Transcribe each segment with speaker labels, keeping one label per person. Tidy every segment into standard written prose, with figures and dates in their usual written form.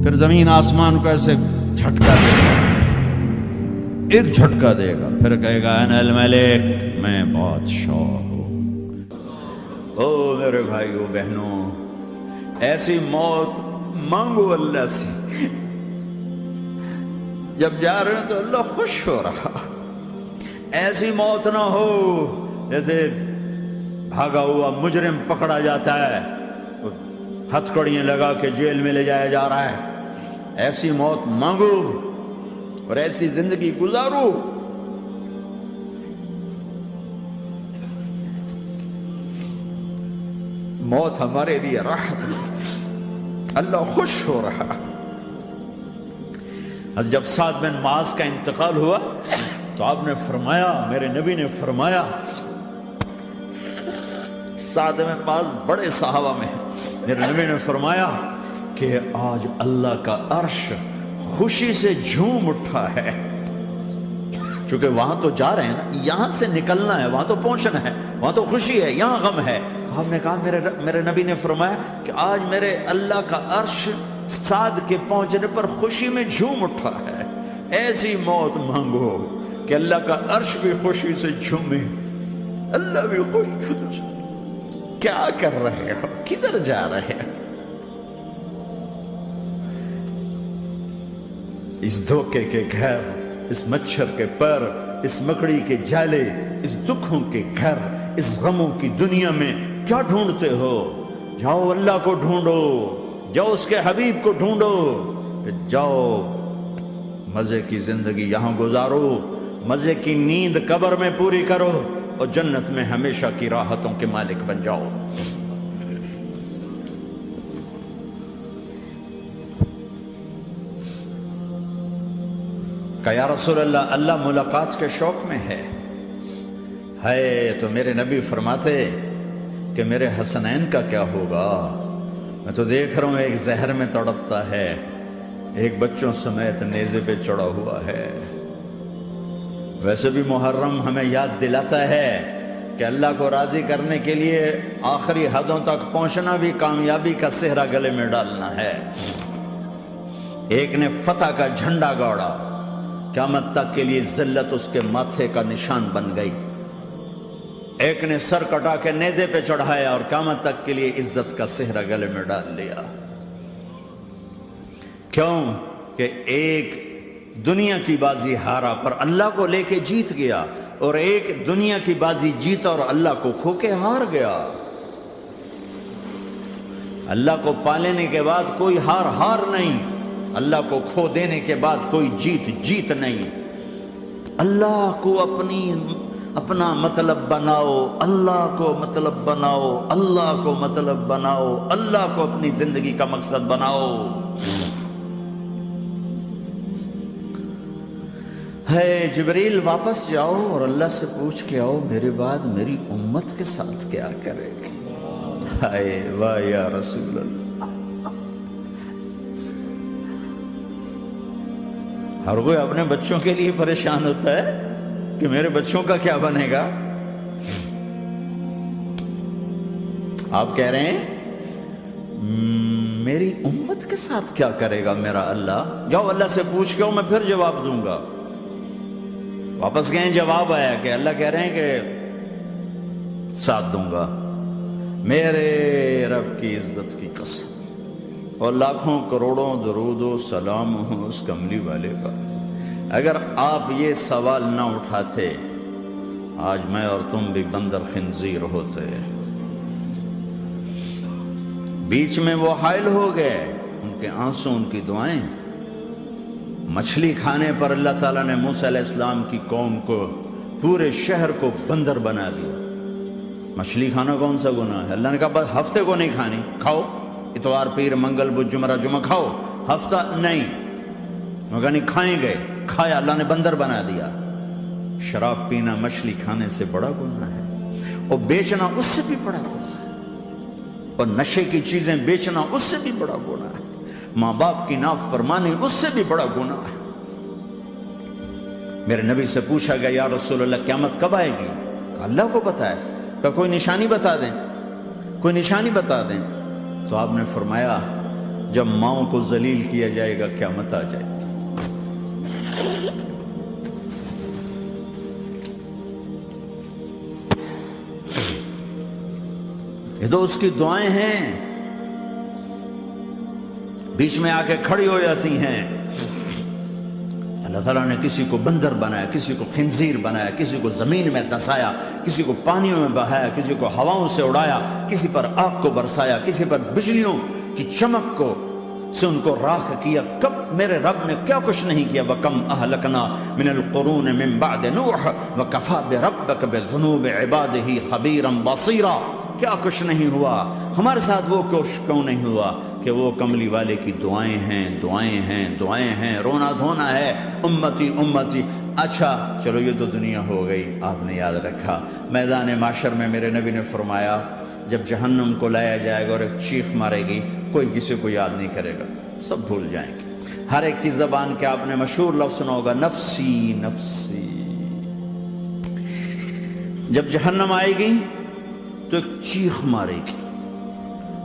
Speaker 1: پھر زمین آسمان کو ایسے جھٹکا دے گا، ایک جھٹکا دے گا، پھر کہے گا انا الملک، میں بادشاہ ہوں۔ او میرے بھائیو بہنوں، ایسی موت مانگو اللہ سے، جب جا رہے ہیں تو اللہ خوش ہو رہا۔ ایسی موت نہ ہو جیسے بھاگا ہوا مجرم پکڑا جاتا ہے، ہتھکڑیاں لگا کے جیل میں لے جایا جا رہا ہے۔ ایسی موت مانگو اور ایسی زندگی گزارو۔ موت ہمارے لیے راحت ہے، اللہ خوش ہو رہا۔ جب سعد بن معاذ کا انتقال ہوا تو آپ نے فرمایا، میرے نبی نے فرمایا، سعد بن معاذ بڑے صحابہ میں ہیں، میرے نبی نے فرمایا کہ آج اللہ کا عرش خوشی سے جھوم اٹھا ہے، چونکہ وہاں تو جا رہے ہیں نا، یہاں سے نکلنا ہے، وہاں تو پہنچنا ہے، وہاں تو خوشی ہے، یہاں غم ہے۔ تو آپ نے کہا، میرے نبی نے فرمایا کہ آج میرے اللہ کا عرش سعد کے پہنچنے پر خوشی میں جھوم اٹھا ہے۔ ایسی موت مانگو کہ اللہ کا عرش بھی خوشی سے جھومے، اللہ بھی خوش۔ کیا کر رہے ہو؟ کدھر جا رہے ہو؟ اس دھوکے کے گھر، اس مچھر کے پر، اس مکڑی کے جالے، اس دکھوں کے گھر، اس غموں کی دنیا میں کیا ڈھونڈتے ہو؟ جاؤ اللہ کو ڈھونڈو، جاؤ اس کے حبیب کو ڈھونڈو، پھر جاؤ مزے کی زندگی یہاں گزارو، مزے کی نیند قبر میں پوری کرو، اور جنت میں ہمیشہ کی راحتوں کے مالک بن جاؤ۔ کہ یا رسول اللہ، اللہ ملاقات کے شوق میں ہے۔ تو میرے نبی فرماتے کہ میرے حسنین کا کیا ہوگا؟ میں تو دیکھ رہا ہوں ایک زہر میں تڑپتا ہے، ایک بچوں سمیت نیزے پہ چڑھا ہوا ہے۔ ویسے بھی محرم ہمیں یاد دلاتا ہے کہ اللہ کو راضی کرنے کے لیے آخری حدوں تک پہنچنا بھی کامیابی کا صحرا گلے میں ڈالنا ہے۔ ایک نے فتح کا جھنڈا گاڑا، قیامت تک کے لیے ذلت اس کے ماتھے کا نشان بن گئی۔ ایک نے سر کٹا کے نیزے پہ چڑھایا اور قیامت تک کے لیے عزت کا صحرا گلے میں ڈال لیا۔ کیوں کہ ایک دنیا کی بازی ہارا پر اللہ کو لے کے جیت گیا، اور ایک دنیا کی بازی جیتا اور اللہ کو کھو کے ہار گیا۔ اللہ کو پا لینے کے بعد کوئی ہار نہیں، اللہ کو کھو دینے کے بعد کوئی جیت نہیں۔ اللہ کو اپنا مطلب بناؤ، اللہ کو مطلب بناؤ، اللہ کو مطلب بناؤ، اللہ کو اپنی زندگی کا مقصد بناؤ۔ جبریل واپس جاؤ اور اللہ سے پوچھ کے آؤ، میرے بعد میری امت کے ساتھ کیا کرے گی؟ واہ یا رسول اللہ۔ ہر کوئی اپنے بچوں کے لیے پریشان ہوتا ہے کہ میرے بچوں کا کیا بنے گا۔ آپ کہہ رہے ہیں میری امت کے ساتھ کیا کرے گا میرا اللہ؟ جاؤ اللہ سے پوچھ کے میں پھر جواب دوں گا۔ واپس گئے، جواب آیا کہ اللہ کہہ رہے ہیں کہ ساتھ دوں گا، میرے رب کی عزت کی قسم، اور لاکھوں کروڑوں درود و سلام ہوں اس کملی والے پر۔ اگر آپ یہ سوال نہ اٹھاتے، آج میں اور تم بھی بندر خنزیر ہوتے۔ بیچ میں وہ حائل ہو گئے، ان کے آنسو، ان کی دعائیں۔ مچھلی کھانے پر اللہ تعالیٰ نے موسیٰ علیہ السلام کی قوم کو، پورے شہر کو بندر بنا دیا۔ مچھلی کھانا کون سا گناہ ہے؟ اللہ نے کہا بس ہفتے کو نہیں کھانی، کھاؤ، اتوار پیر منگل بدھ جمعہ جمعہ کھاؤ، ہفتہ نہیں۔ مگر نہیں کھائیں گے، کھایا، اللہ نے بندر بنا دیا۔ شراب پینا مچھلی کھانے سے بڑا گناہ ہے، اور بیچنا اس سے بھی بڑا گناہ ہے، اور نشے کی چیزیں بیچنا اس سے بھی بڑا گناہ ہے، ماں باپ کی نافرمانی اس سے بھی بڑا گناہ ہے۔ میرے نبی سے پوچھا گیا یا رسول اللہ قیامت کب آئے گی؟ کہا اللہ کو پتہ ہے۔ کہا کوئی نشانی بتا دیں، کوئی نشانی بتا دیں۔ تو آپ نے فرمایا جب ماؤں کو ذلیل کیا جائے گا قیامت آ جائے گی۔ یہ تو اس کی دعائیں ہیں، بیچ میں آ کے کھڑی ہو جاتی ہیں۔ اللہ تعالیٰ نے کسی کو بندر بنایا، کسی کو خنزیر بنایا، کسی کو زمین میں دھسایا، کسی کو پانیوں میں بہایا، کسی کو ہواؤں سے اڑایا، کسی پر آگ کو برسایا، کسی پر بجلیوں کی چمک کو سے ان کو راکھ کیا۔ کب میرے رب نے کیا کچھ نہیں کیا۔ وَكَمْ أَهْلَكْنَا مِنَ الْقُرُونِ مِنْ بَعْدِ نُوحٍ وَكَفَى بِرَبِّكَ بِذُنُوبِ عِبَادِهِ خَبِيرًا بَصِيرًا۔ کیا کچھ نہیں ہوا ہمارے ساتھ، وہ کچھ کیوں نہیں ہوا کہ وہ کملی والے کی دعائیں ہیں، دعائیں ہیں، دعائیں ہیں، رونا دھونا ہے، امتی امتی۔ اچھا چلو یہ تو دنیا ہو گئی، آپ نے یاد رکھا میدان معاشر میں میرے نبی نے فرمایا جب جہنم کو لایا جائے گا اور ایک چیخ مارے گی، کوئی کسی کو یاد نہیں کرے گا، سب بھول جائیں گے۔ ہر ایک کی زبان کے آپ نے مشہور لفظ سنا ہوگا، نفسی نفسی۔ جب جہنم آئے گی تو ایک چیخ مارے گی،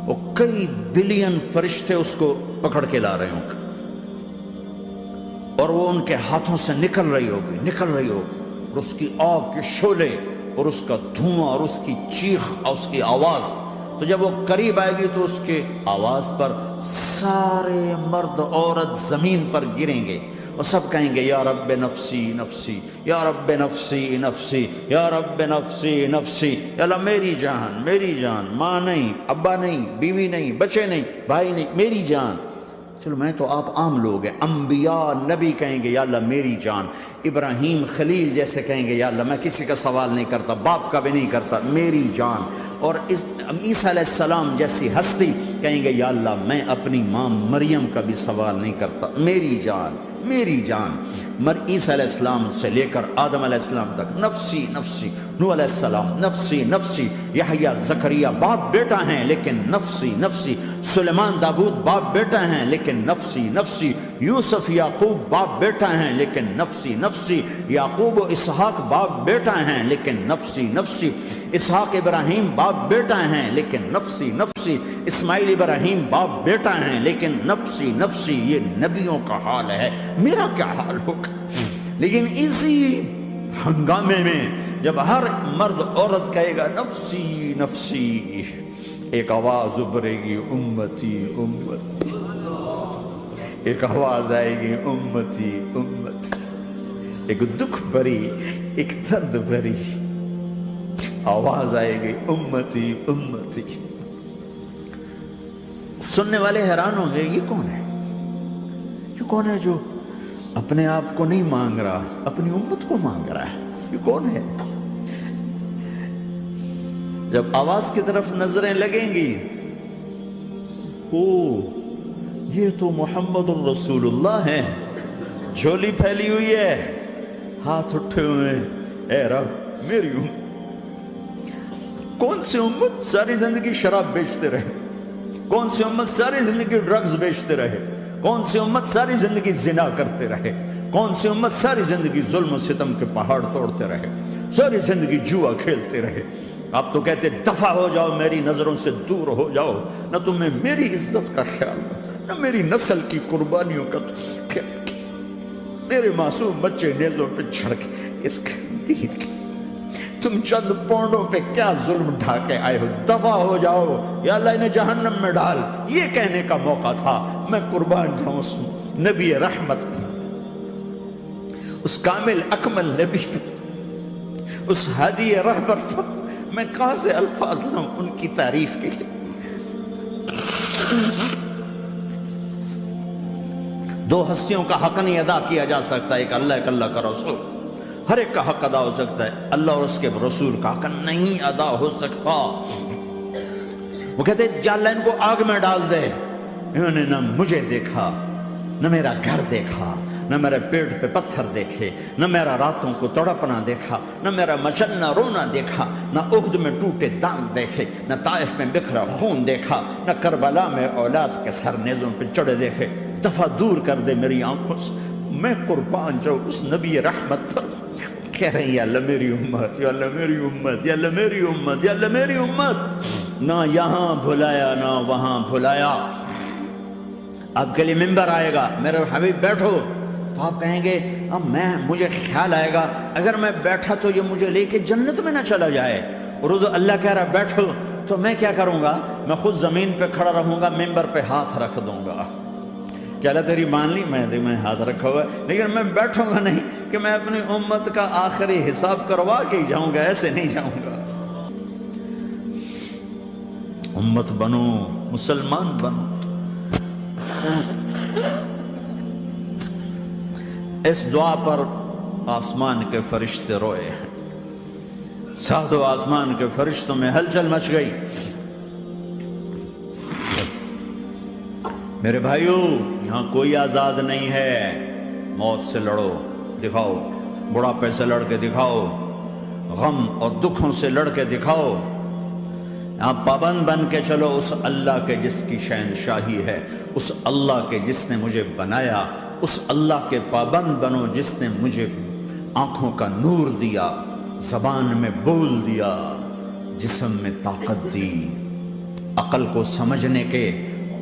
Speaker 1: اور کئی بلین فرشتے اس کو پکڑ کے لا رہے ہوں گے، اور وہ ان کے ہاتھوں سے نکل رہی ہوگی، اور اس کی آگ کے شعلے اور اس کا دھواں اور اس کی چیخ اور اس کی آواز۔ تو جب وہ قریب آئے گی تو اس کے آواز پر سارے مرد عورت زمین پر گریں گے اور سب کہیں گے یا رب نفسی نفسی، یا رب نفسی نفسی، یا رب نفسی نفسی۔ یا اللہ میری جان، میری جان، ماں نہیں، ابا نہیں، بیوی نہیں، بچے نہیں، بھائی نہیں، میری جان۔ چلو میں تو آپ عام لوگ ہیں، انبیاء نبی کہیں گے یا اللہ میری جان، ابراہیم خلیل جیسے کہیں گے یا اللہ میں کسی کا سوال نہیں کرتا، باپ کا بھی نہیں کرتا، میری جان۔ اور عیسیٰ علیہ السلام جیسی ہستی کہیں گے یا اللہ میں اپنی ماں مریم کا بھی سوال نہیں کرتا، میری جان، میری جان۔ عیسیٰ علیہ السلام سے لے کر آدم علیہ السلام تک نفسی نفسی، نوح علیہ السلام نفسی نفسی، یحییٰ زکریا باپ بیٹا ہیں لیکن نفسی نفسی، سلیمان داؤد باپ بیٹا ہیں لیکن نفسی نفسی، یوسف یعقوب باپ بیٹا ہیں لیکن نفسی نفسی، یعقوب و اسحاق باپ بیٹا ہیں لیکن نفسی نفسی، اسحاق ابراہیم باپ بیٹا ہیں لیکن نفسی نفسی، اسماعیل ابراہیم باپ بیٹا ہیں لیکن نفسی نفسی۔ یہ نبیوں کا حال ہے، میرا کیا حال ہوگا؟ لیکن اسی ہنگامے میں جب ہر مرد عورت کہے گا نفسی نفسی، ایک آواز ابھرے گی امتی امتی، ایک آواز آئے گی امتی امتی، ایک دکھ بھری، ایک درد بھری آواز آئے گی امتی امتی۔ سننے والے حیران ہوں گے یہ کون ہے، یہ کون ہے جو اپنے آپ کو نہیں مانگ رہا، اپنی امت کو مانگ رہا ہے، یہ کون ہے؟ جب آواز کی طرف نظریں لگیں گی، او یہ تو محمد الرسول اللہ ہے، جھولی پھیلی ہوئی ہے، ہاتھ اٹھے ہوئے ہیں، اے رب میری امت۔ کون سی امت ساری زندگی شراب بیچتے رہے، کون سی امت ساری زندگی ڈرگز بیچتے رہے، کون سی امت ساری زندگی زنا کرتے رہے، کون سی امت ساری زندگی ظلم و ستم کے پہاڑ توڑتے رہے، ساری زندگی جوا کھیلتے رہے۔ آپ تو کہتے دفع ہو جاؤ، میری نظروں سے دور ہو جاؤ، نہ تمہیں میری عزت کا خیال، نہ میری نسل کی قربانیوں کا خیال، میرے معصوم بچے نیزوں پہ چڑھ کے اس کے دین کے تم چند پونڈوں پہ کیا ظلم ڈھا کے آئے ہو، دفع ہو جاؤ، یا اللہ انہیں جہنم میں ڈال۔ یہ کہنے کا موقع تھا، میں قربان جاؤں اس نبی رحمت کی، اس کامل اکمل نبی پر، اس ہادی رہبر پر میں کہاں سے الفاظ لوں ان کی تعریف کے لیے۔ دو ہستیوں کا حق نہیں ادا کیا جا سکتا، ایک اللہ، ایک اللہ کا رسول۔ ہر ایک کا حق ادا ہو سکتا ہے، اللہ اور اس کے رسول کا حق نہیں ادا ہو سکتا۔ وہ کہتے جا اللہ ان کو آگ میں ڈال دے، انہوں نے نہ مجھے دیکھا، نہ میرا گھر دیکھا، نہ میرے پیٹ پہ پتھر دیکھے، نہ میرا راتوں کو تڑپنا دیکھا، نہ میرا مچلنا رونا دیکھا، نہ احد میں ٹوٹے دانت دیکھے، نہ طائف میں بکھرا خون دیکھا، نہ کربلا میں اولاد کے سر نیزوں پہ چڑھے دیکھے۔ دفعہ دور کر دے میری آنکھوں سے، میں قربان جاؤں اس نبی رحمت پر۔ کہہ رہے ہیں یا اللہ میری امت، یا اللہ میری امت، یا اللہ میری امت، یا اللہ میری امت۔ نہ یہاں بھلایا نہ وہاں بھلایا، آپ کے لیے ممبر آئے گا، میرے حبیب بیٹھو، تو آپ کہیں گے اب مجھے خیال آئے گا اگر میں بیٹھا تو یہ مجھے لے کے جنت میں نہ چلا جائے، اور اللہ کہہ رہا بیٹھو، تو میں کیا کروں گا؟ میں خود زمین پہ کھڑا رہوں گا، ممبر پہ ہاتھ رکھ دوں گا کہ اللہ تیری مان لی، میں ہاتھ رکھا ہوا ہے، لیکن میں بیٹھوں گا نہیں کہ میں اپنی امت کا آخری حساب کروا کے ہی جاؤں گا، ایسے نہیں جاؤں گا۔ امت بنو، مسلمان بنو۔ اس دعا پر آسمان کے فرشتے روئے ہیں، ساتوں آسمان کے فرشتوں میں ہلچل مچ گئی۔ میرے بھائیو، یہاں کوئی آزاد نہیں ہے، موت سے لڑو، دکھاؤ، بڑھاپے سے لڑ کے دکھاؤ، غم اور دکھوں سے لڑ کے دکھاؤ، یہاں پابند بن کے چلو اس اللہ کے جس کی شہنشاہی ہے، اس اللہ کے جس نے مجھے بنایا، اس اللہ کے پابند بنو جس نے مجھے آنکھوں کا نور دیا، زبان میں بول دیا، جسم میں طاقت دی، عقل کو سمجھنے کے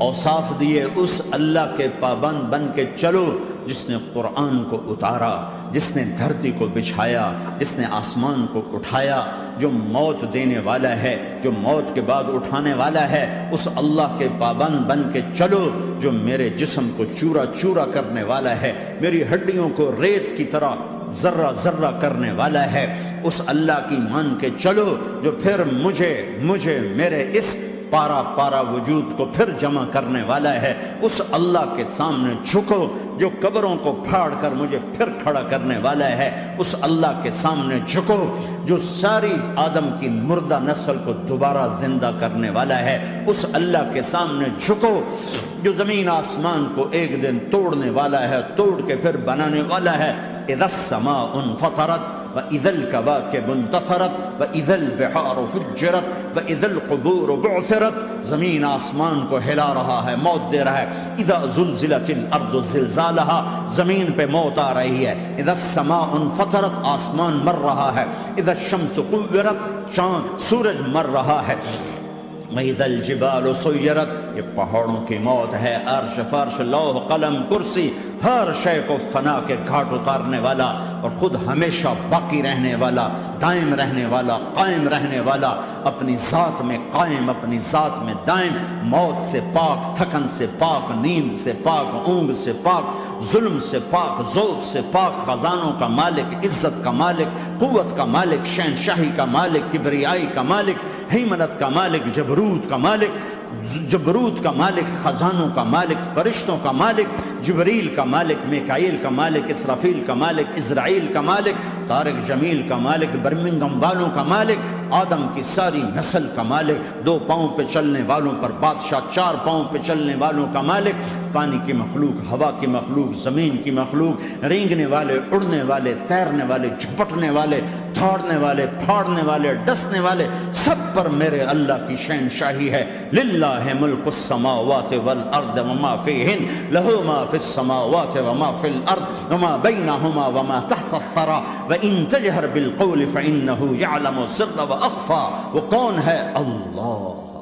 Speaker 1: اوصاف دیے، اس اللہ کے پابند بن کے چلو جس نے قرآن کو اتارا، جس نے دھرتی کو بچھایا، جس نے آسمان کو اٹھایا، جو موت دینے والا ہے، جو موت کے بعد اٹھانے والا ہے، اس اللہ کے پابند بن کے چلو جو میرے جسم کو چورا چورا کرنے والا ہے، میری ہڈیوں کو ریت کی طرح ذرہ ذرہ کرنے والا ہے، اس اللہ کی مان کے چلو جو پھر مجھے میرے اس پارا پارا وجود کو پھر جمع کرنے والا ہے، اس اللہ کے سامنے جھکو جو قبروں کو پھاڑ کر مجھے پھر کھڑا کرنے والا ہے، اس اللہ کے سامنے جھکو جو ساری آدم کی مردہ نسل کو دوبارہ زندہ کرنے والا ہے، اس اللہ کے سامنے جھکو جو زمین آسمان کو ایک دن توڑنے والا ہے، توڑ کے پھر بنانے والا ہے۔ اذا السماء انفطرت وَإِذَا الْكَوَاكِبُ انتَثَرَتْ وَإِذَا الْبِحَارُ فُجِّرَتْ وَإِذَا الْقُبُورُ بُعْثِرَتْ، زمین آسمان کو ہلا رہا ہے، موت دے رہا ہے۔ اِذَا زُلْزِلَتِ الْأَرْضُ زِلْزَالَهَا، زمین پہ موت آ رہی ہے۔ اِذَا السَّمَاءُ انفطرت، آسمان مر رہا ہے۔ اِذَا الشَّمْسُ كُوِّرَتْ، سورج مر رہا ہے۔ وَإِذَا الْجِبَالُ سُيِّرَتْ، یہ پہاڑوں کی موت ہے۔ عرش فرش لوح قلم کرسی، ہر شے کو فنا کے گھاٹ اتارنے والا اور خود ہمیشہ باقی رہنے والا، دائم رہنے والا، قائم رہنے والا، اپنی ذات میں قائم، اپنی ذات میں دائم، موت سے پاک، تھکن سے پاک، نیند سے پاک، اونگ سے پاک، ظلم سے پاک، ذوق سے پاک، خزانوں کا مالک، عزت کا مالک، قوت کا مالک، شہنشاہی کا مالک، کبریائی کا مالک، ہیمنت کا مالک، جبروت کا مالک، خزانوں کا مالک، فرشتوں کا مالک، جبریل کا مالک، میکائیل کا مالک، اسرافیل کا مالک، اسرائیل کا مالک، طارق جمیل کا مالک، برمنگم والوں کا مالک، آدم کی ساری نسل کا مالک، 2 پاؤں پہ چلنے والوں پر بادشاہ، 4 پاؤں پہ چلنے والوں کا مالک، پانی کی مخلوق، ہوا کی مخلوق، زمین کی مخلوق، رینگنے والے، اڑنے والے، تیرنے والے، جھپٹنے والے، دھاڑنے والے، پھاڑنے والے، ڈسنے والے، سب پر میرے اللہ کی شہنشاہی ہے۔ للہ ملک السماوات والارض وما فیہن، لہو ما فی السماوات وما فی الارض وما بینہما وما تحت الثری وان تجہر بالقول فانہ یعلم السر واخفی۔ وہ کون ہے؟ اللہ۔